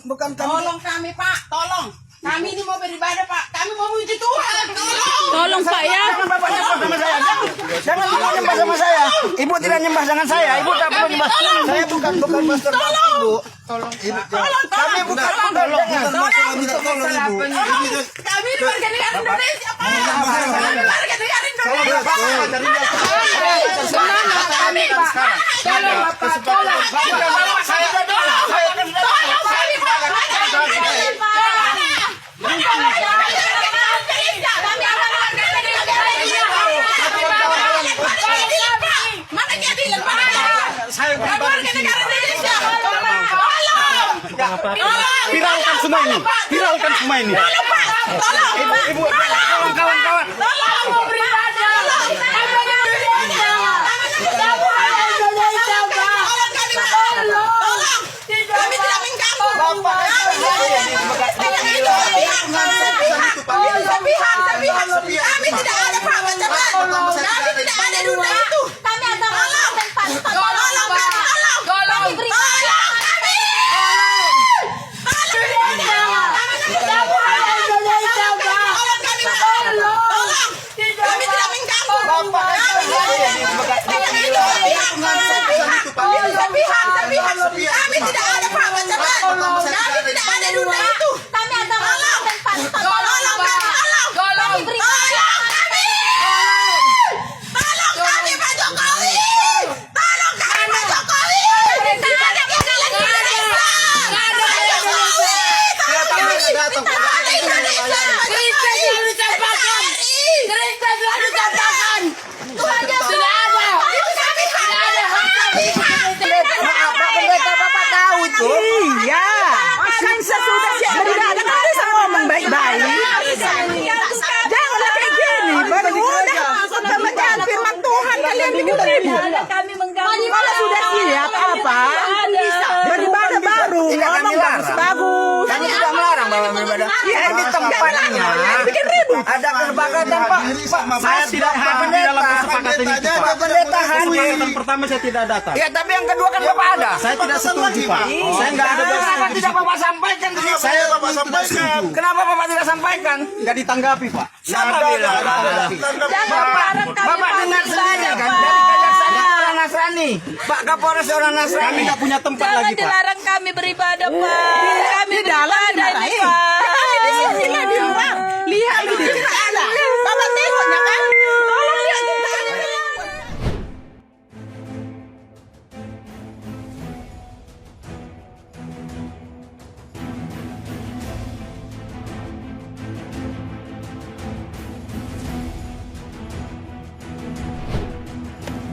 Bukan kami. Tolong kami, Pak, tolong. Kami ini mau beribadah, Pak. Kami mau memuji Tuhan. Tolong Pak ya. Jangan Bapak nyembah sama saya. Jangan Bapak nyembah sama saya. Ibu tidak nyembah dengan saya. Ibu tak perlu nyembah. Saya bukan pastor Ibu. Tolong. Kami bukan tolong. Kami ini warga negara Indonesia, Pak. Kami warga negara Indonesia. Kami, Pak. Tolong, Bapak. Tolong. Viralkan semua ini. Viralkan semua ini. Ibu, tolong kawan-kawan. Kami tidak ada Pak Bacaman. Kami tidak ada dunia itu. Kami ada tolong kami. Kami tidak ada Pak Bacaman. Kami tidak ada dunia itu. Kami ada tolong kami Pak Jokowi. Tolong kami Pak Jokowi. Iya. Kan sesudah beribadah kan bisa ngomong baik-baik. Janganlah kayak gini. Baru udah sama jalan firman Tuhan kalian bikin ribut. Kalau sudah siap apa? Beribadah baru ngomong bagus. Kami tidak melarang Bapak beribadah. Ya Di tempatnya bikin ribut. ada kesepakatan Pak. Saya tidak hadir di dalam kesepakatan itu, Pak. Pendeta hadir. Kesepakatan pertama saya tidak datang. Ya tapi yang kedua kan Bapak ada. Saya tidak setuju, Pak. Saya nggak ada Kenapa tidak Bapak sampaikan ke sini? Saya Bapak sampaikan. Kenapa Bapak tidak sampaikan? Nggak ditanggapi, Pak. Siapa bilang? Bapak dengar sendiri kan dari kejaksaan orang Nasrani. Pak Kapolres orang Kami Nasrani. nggak punya tempat Jangan lagi, Pak. dilarang kami beribadah, Pak. Kami beribadah ini, Pak. Disinilah di rumah. Lihat di sana. Bapak tengoknya kan? Tolong lihat di sana.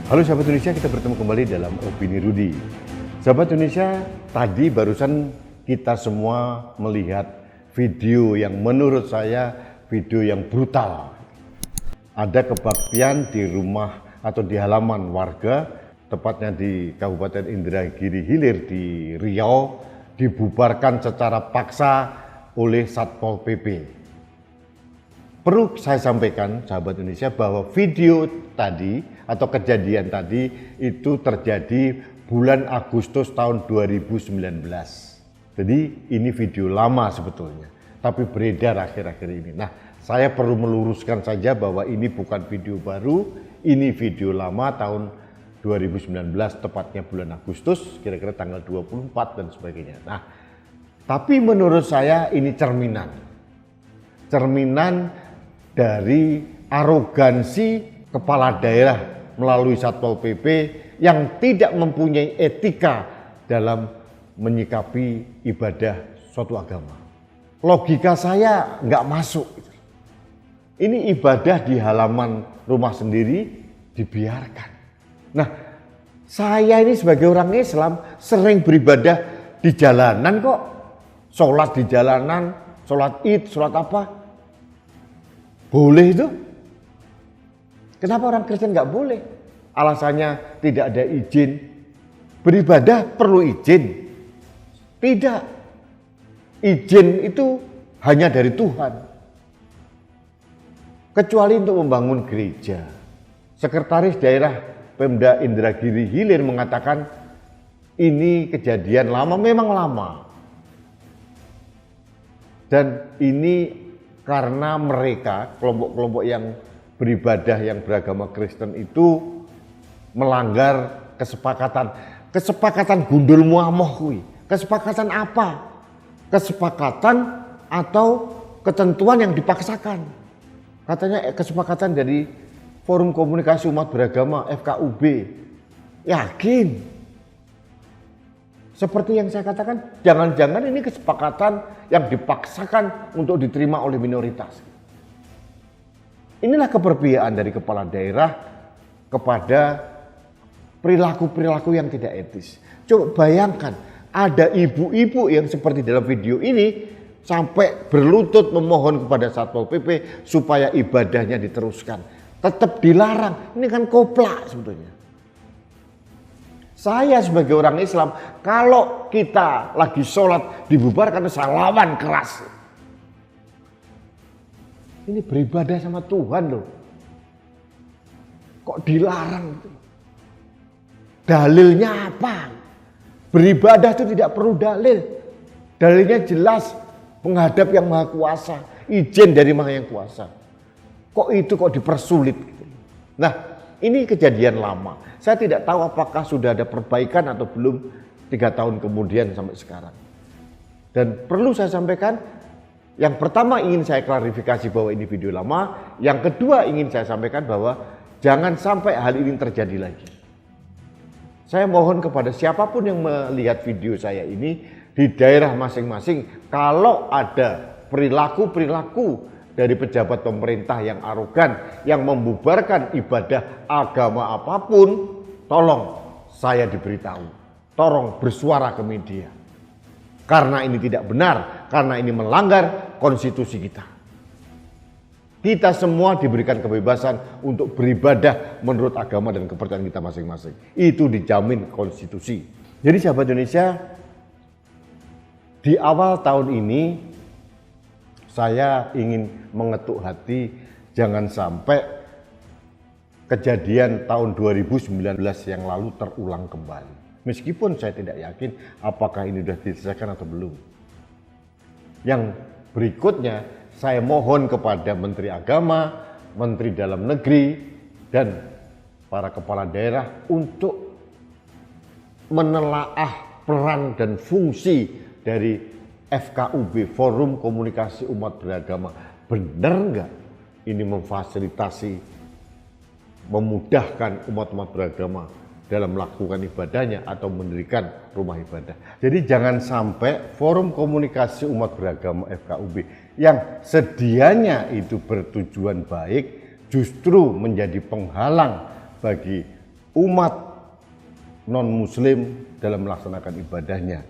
Halo sahabat Indonesia, kita bertemu kembali dalam Opini Rudi. Sahabat Indonesia, tadi barusan kita semua melihat video yang menurut saya video yang brutal. Ada kebaktian di rumah atau di halaman warga, tepatnya di Kabupaten Indragiri Hilir di Riau, dibubarkan secara paksa oleh Satpol PP. Perlu saya sampaikan sahabat Indonesia bahwa video tadi atau kejadian tadi itu terjadi bulan Agustus tahun 2019. Jadi ini video lama sebetulnya, tapi beredar akhir-akhir ini. Nah, saya perlu meluruskan saja bahwa ini bukan video baru, ini video lama tahun 2019, tepatnya bulan Agustus, kira-kira tanggal 24 dan sebagainya. Nah, tapi menurut saya ini cerminan dari arogansi kepala daerah melalui Satpol PP yang tidak mempunyai etika dalam menyikapi ibadah suatu agama. Logika saya nggak masuk. Ini ibadah di halaman rumah sendiri dibiarkan. Nah, saya ini sebagai orang Islam sering beribadah di jalanan kok. Sholat di jalanan, sholat id, sholat apa. Boleh itu. Kenapa orang Kristen nggak boleh? Alasannya tidak ada izin. Beribadah perlu izin. Tidak. Izin itu hanya dari Tuhan. Kecuali untuk membangun gereja. Sekretaris daerah Pemda Indragiri Hilir mengatakan ini kejadian lama, memang lama. Dan ini karena mereka, kelompok-kelompok yang beribadah yang beragama Kristen itu melanggar kesepakatan. Kesepakatan gundul muamoh kuwi. Kesepakatan apa? Kesepakatan atau ketentuan yang dipaksakan. Katanya kesepakatan dari Forum Komunikasi Umat Beragama FKUB. Yakin? Seperti yang saya katakan, jangan-jangan ini kesepakatan yang dipaksakan untuk diterima oleh minoritas. Inilah keberpihakan dari kepala daerah kepada perilaku-perilaku yang tidak etis. Coba bayangkan, ada ibu-ibu yang seperti dalam video ini sampai berlutut memohon kepada Satpol PP supaya ibadahnya diteruskan. Tetap dilarang, ini kan koplak sebetulnya. Saya sebagai orang Islam, kalau kita lagi sholat dibubarkan, saya lawan keras. Ini beribadah sama Tuhan loh. Kok dilarang? Dalilnya apa? Beribadah itu tidak perlu dalil. Dalilnya jelas, menghadap yang Maha Kuasa, izin dari Maha Yang Kuasa. Kok itu kok dipersulit? Nah, ini kejadian lama. Saya tidak tahu apakah sudah ada perbaikan atau belum 3 tahun kemudian sampai sekarang. Dan perlu saya sampaikan, yang pertama ingin saya klarifikasi bahwa ini video lama. Yang kedua ingin saya sampaikan bahwa jangan sampai hal ini terjadi lagi. Saya mohon kepada siapapun yang melihat video saya ini di daerah masing-masing, kalau ada perilaku-perilaku dari pejabat pemerintah yang arogan, yang membubarkan ibadah agama apapun, tolong saya diberitahu. Tolong bersuara ke media. Karena ini tidak benar, karena ini melanggar konstitusi kita. Kita semua diberikan kebebasan untuk beribadah menurut agama dan kepercayaan kita masing-masing. Itu dijamin konstitusi. Jadi sahabat Indonesia, di awal tahun ini saya ingin mengetuk hati, jangan sampai kejadian tahun 2019 yang lalu terulang kembali. Meskipun saya tidak yakin apakah ini sudah diselesaikan atau belum. Yang berikutnya, saya mohon kepada Menteri Agama, Menteri Dalam Negeri, dan para kepala daerah untuk menelaah peran dan fungsi dari FKUB, Forum Komunikasi Umat Beragama. Benar nggak ini memfasilitasi, memudahkan umat-umat beragama dalam melakukan ibadahnya atau mendirikan rumah ibadah. Jadi jangan sampai Forum Komunikasi Umat Beragama FKUB yang sedianya itu bertujuan baik justru menjadi penghalang bagi umat non-muslim dalam melaksanakan ibadahnya.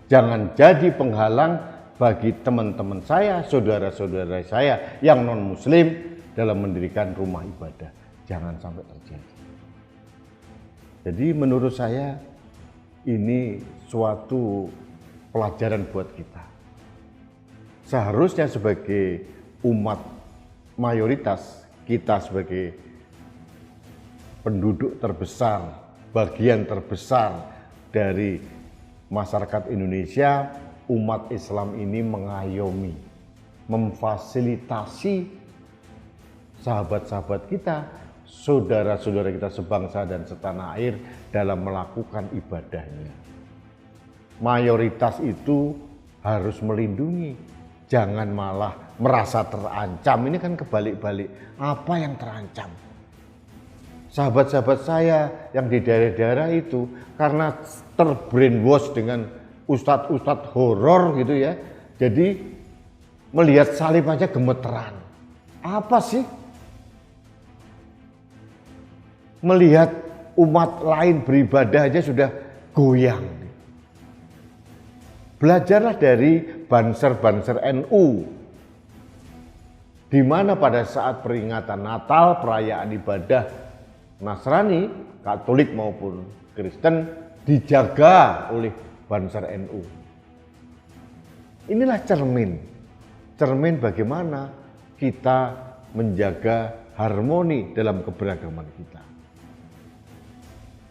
Jangan jadi penghalang bagi teman-teman saya, saudara-saudara saya yang non-muslim dalam mendirikan rumah ibadah. Jangan sampai terjadi. Jadi menurut saya ini suatu pelajaran buat kita. Seharusnya sebagai umat mayoritas, kita sebagai penduduk terbesar, bagian terbesar dari masyarakat Indonesia, umat Islam ini mengayomi, memfasilitasi sahabat-sahabat kita, saudara-saudara kita sebangsa dan setanah air dalam melakukan ibadahnya. Mayoritas itu harus melindungi, jangan malah merasa terancam. Ini kan kebalik-balik, apa yang terancam? Sahabat-sahabat saya yang di daerah-daerah itu karena terbrainwash dengan ustadz-ustadz horor gitu ya. Jadi melihat salib aja gemeteran. Apa sih? Melihat umat lain beribadah aja sudah goyang. Belajarlah dari banser-banser NU. Di mana pada saat peringatan Natal, perayaan ibadah Nasrani, Katolik maupun Kristen dijaga oleh banser NU. Inilah cermin bagaimana kita menjaga harmoni dalam keberagaman kita.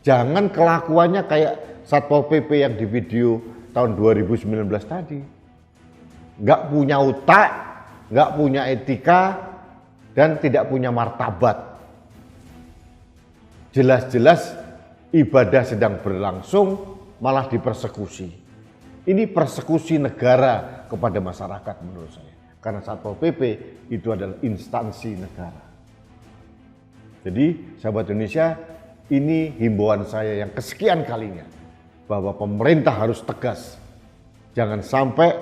Jangan kelakuannya kayak Satpol PP yang di video tahun 2019 tadi. nggak punya otak, nggak punya etika, dan tidak punya martabat. Jelas-jelas ibadah sedang berlangsung malah dipersekusi. Ini persekusi negara kepada masyarakat menurut saya. Karena Satpol PP itu adalah instansi negara. Jadi sahabat Indonesia, ini himbauan saya yang kesekian kalinya. Bahwa pemerintah harus tegas. Jangan sampai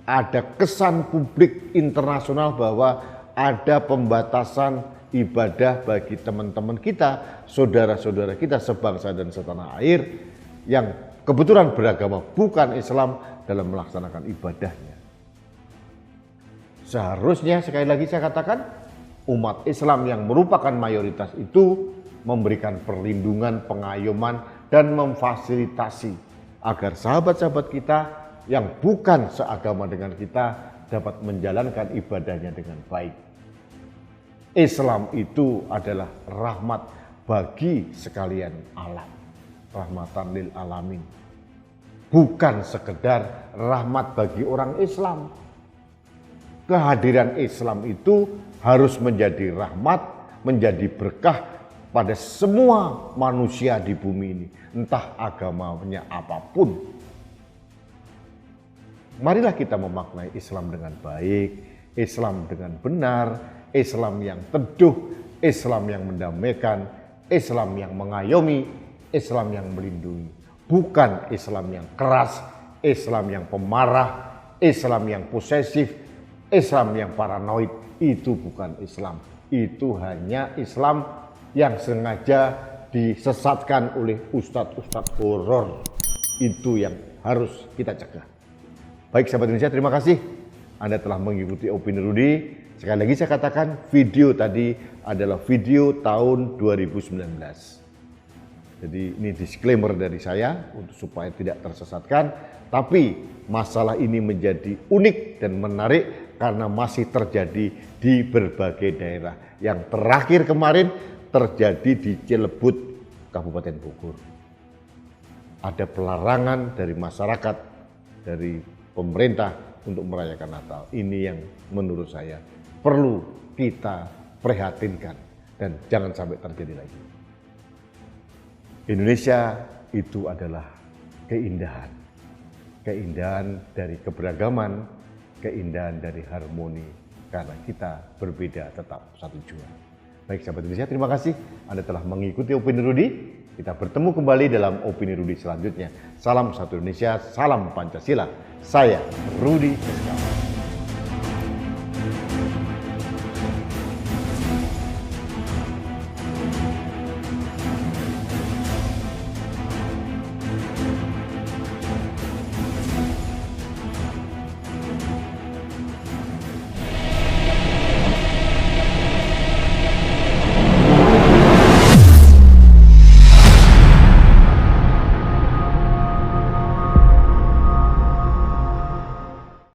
ada kesan publik internasional bahwa ada pembatasan ibadah bagi teman-teman kita, saudara-saudara kita sebangsa dan setanah air yang kebetulan beragama bukan Islam dalam melaksanakan ibadahnya. Seharusnya sekali lagi saya katakan, umat Islam yang merupakan mayoritas itu memberikan perlindungan, pengayoman, dan memfasilitasi agar sahabat-sahabat kita yang bukan seagama dengan kita dapat menjalankan ibadahnya dengan baik. Islam itu adalah rahmat bagi sekalian alam, rahmatan lil alamin. Bukan sekedar rahmat bagi orang Islam. Kehadiran Islam itu harus menjadi rahmat, menjadi berkah pada semua manusia di bumi ini, entah agamanya apapun. Marilah kita memaknai Islam dengan baik, Islam dengan benar, Islam yang teduh, Islam yang mendamaikan, Islam yang mengayomi, Islam yang melindungi. Bukan Islam yang keras, Islam yang pemarah, Islam yang posesif, Islam yang paranoid. Itu bukan Islam. Itu hanya Islam yang sengaja disesatkan oleh ustadz-ustadz horor. Itu yang harus kita cegah. Baik sahabat Indonesia, terima kasih Anda telah mengikuti Opini Rudy. Sekali lagi saya katakan, video tadi adalah video tahun 2019. Jadi ini disclaimer dari saya untuk supaya tidak tersesatkan. Tapi masalah ini menjadi unik dan menarik karena masih terjadi di berbagai daerah. Yang terakhir kemarin terjadi di Cilebut, Kabupaten Bogor. Ada pelarangan dari masyarakat, dari pemerintah untuk merayakan Natal. Ini yang menurut saya perlu kita prihatinkan dan jangan sampai terjadi lagi. Indonesia itu adalah keindahan. Keindahan dari keberagaman, keindahan dari harmoni, karena kita berbeda tetap satu jua. Baik sahabat Indonesia, terima kasih Anda telah mengikuti Opini Rudy. Kita bertemu kembali dalam Opini Rudy selanjutnya. Salam satu Indonesia, salam Pancasila. Saya Rudy Seskam.